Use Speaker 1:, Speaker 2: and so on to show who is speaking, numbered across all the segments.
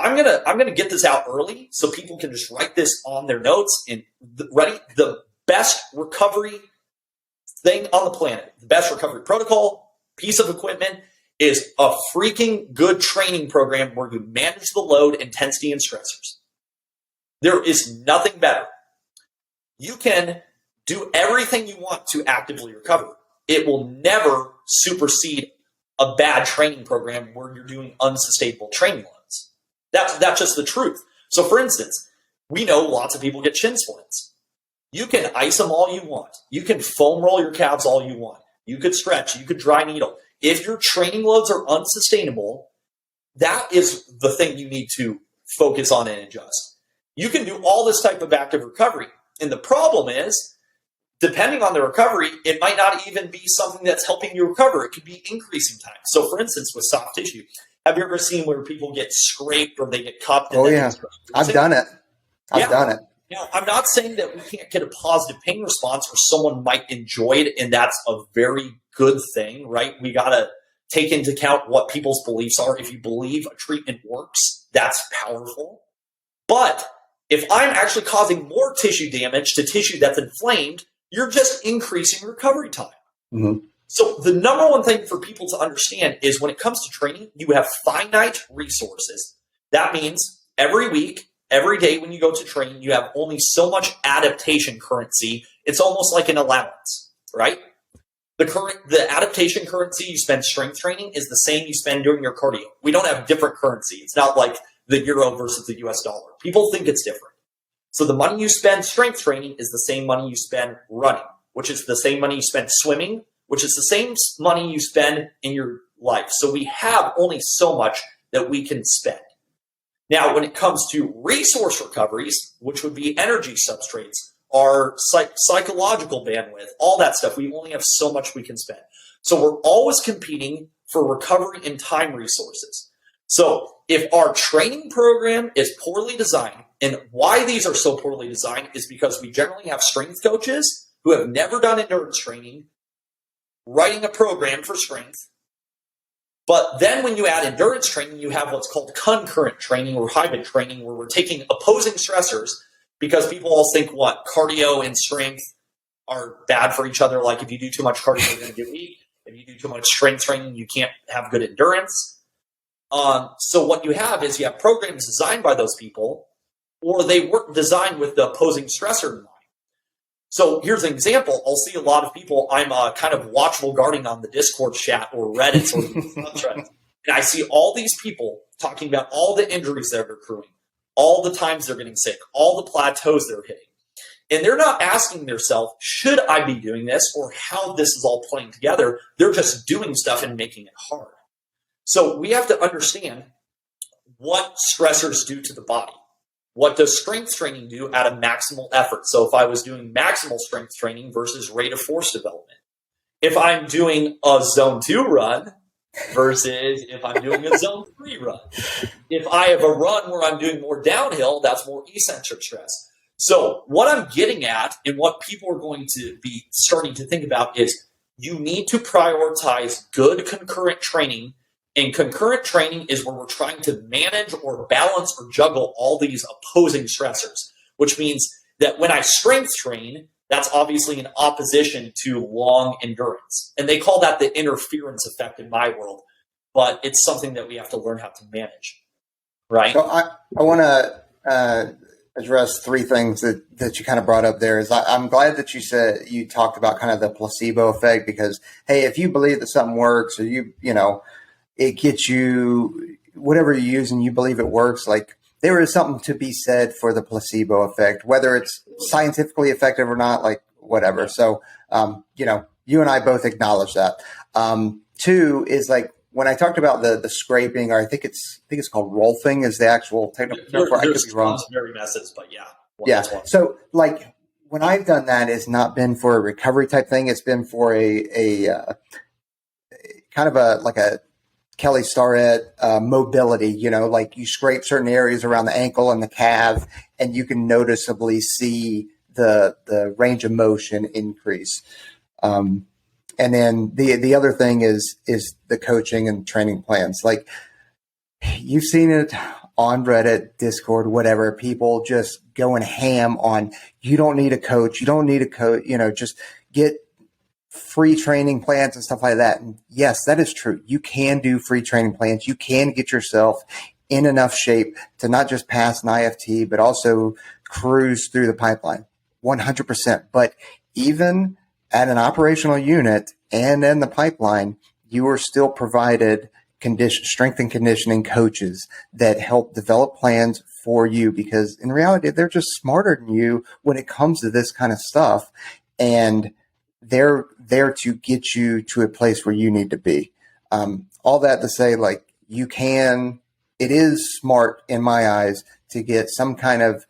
Speaker 1: I'm gonna get this out early so people can just write this on their notes and ready. The best recovery thing on the planet, the best recovery protocol, piece of equipment is a freaking good training program where you manage the load, intensity, and stressors. There is nothing better. You can do everything you want to actively recover. It will never supersede a bad training program where you're doing unsustainable training loads. That's just the truth. So for instance, we know lots of people get shin splints. You can ice them all you want. You can foam roll your calves all you want. You could stretch, you could dry needle. If your training loads are unsustainable, that is the thing you need to focus on and adjust. You can do all this type of active recovery. And the problem is, depending on the recovery, it might not even be something that's helping you recover. It could be increasing time. So for instance, with soft tissue, have you ever seen where people get scraped or they get cupped?
Speaker 2: Oh, yeah. I've done it. I've done it.
Speaker 1: Now, I'm not saying that we can't get a positive pain response or someone might enjoy it, and that's a very good thing, right? We got to take into account what people's beliefs are. If you believe a treatment works, that's powerful. But if I'm actually causing more tissue damage to tissue that's inflamed, you're just increasing recovery time.
Speaker 2: Mm-hmm.
Speaker 1: So the number one thing for people to understand is when it comes to training, you have finite resources. That means every week, every day when you go to train, you have only so much adaptation currency. It's almost like an allowance, right? The adaptation currency you spend strength training is the same you spend doing your cardio. We don't have different currency. It's not like the euro versus the US dollar. People think it's different. So the money you spend strength training is the same money you spend running, which is the same money you spend swimming, which is the same money you spend in your life. So we have only so much that we can spend. Now, when it comes to resource recoveries, which would be energy substrates, our psychological bandwidth, all that stuff, we only have so much we can spend. So we're always competing for recovery and time resources. So if our training program is poorly designed, and why these are so poorly designed is because we generally have strength coaches who have never done endurance training, writing a program for strength. But then when you add endurance training, you have what's called concurrent training or hybrid training, where we're taking opposing stressors, because people all think what cardio and strength are bad for each other. Like if you do too much cardio, you're going to get weak. If you do too much strength training, you can't have good endurance. So what you have is you have programs designed by those people, or they weren't designed with the opposing stressor in mind. So here's an example. I'll see a lot of people. I'm kind of watchful guarding on the Discord chat or Reddit or subthreads, and I see all these people talking about all the injuries they're accruing, all the times they're getting sick, all the plateaus they're hitting. And they're not asking themselves, should I be doing this, or how this is all playing together? They're just doing stuff and making it hard. So we have to understand what stressors do to the body. What does strength training do at a maximal effort? So if I was doing maximal strength training versus rate of force development, if I'm doing a zone 2 run versus if I'm doing a zone 3 run, if I have a run where I'm doing more downhill, that's more eccentric stress. So what I'm getting at and what people are going to be starting to think about is you need to prioritize good concurrent training. And concurrent training is where we're trying to manage or balance or juggle all these opposing stressors, which means that when I strength train, that's obviously in opposition to long endurance. And they call that the interference effect in my world, but it's something that we have to learn how to manage, right?
Speaker 2: So I want to address three things that you kind of brought up there. I'm glad that you talked about kind of the placebo effect, because, hey, if you believe that something works, or it gets you whatever you use and you believe it works, like there is something to be said for the placebo effect, whether it's scientifically effective or not, like whatever. So, you and I both acknowledge that. Two is like when I talked about the scraping, or I think it's called rolfing is the actual technical term for it. I could be wrong.
Speaker 1: Very methods, but yeah.
Speaker 2: Yeah. So like when I've done that, it's not been for a recovery type thing. It's been for a kind of a Kelly Starrett mobility, like you scrape certain areas around the ankle and the calf, and you can noticeably see the range of motion increase. And then the other thing is the coaching and training plans. Like you've seen it on Reddit, Discord, whatever, people just going ham on, you don't need a coach, just get free training plans and stuff like that. And yes, that is true. You can do free training plans. You can get yourself in enough shape to not just pass an IFT, but also cruise through the pipeline 100%. But even at an operational unit and in the pipeline, you are still provided strength and conditioning coaches that help develop plans for you, because in reality, they're just smarter than you when it comes to this kind of stuff. And they're there to get you to a place where you need to be. All that to say, like, it is smart in my eyes to get some kind of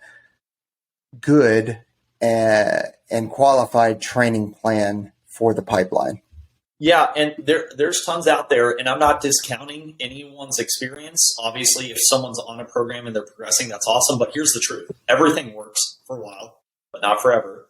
Speaker 2: good and qualified training plan for the pipeline.
Speaker 1: Yeah, and there's tons out there, and I'm not discounting anyone's experience. Obviously, if someone's on a program and they're progressing, that's awesome. But here's the truth. Everything works for a while, but not forever.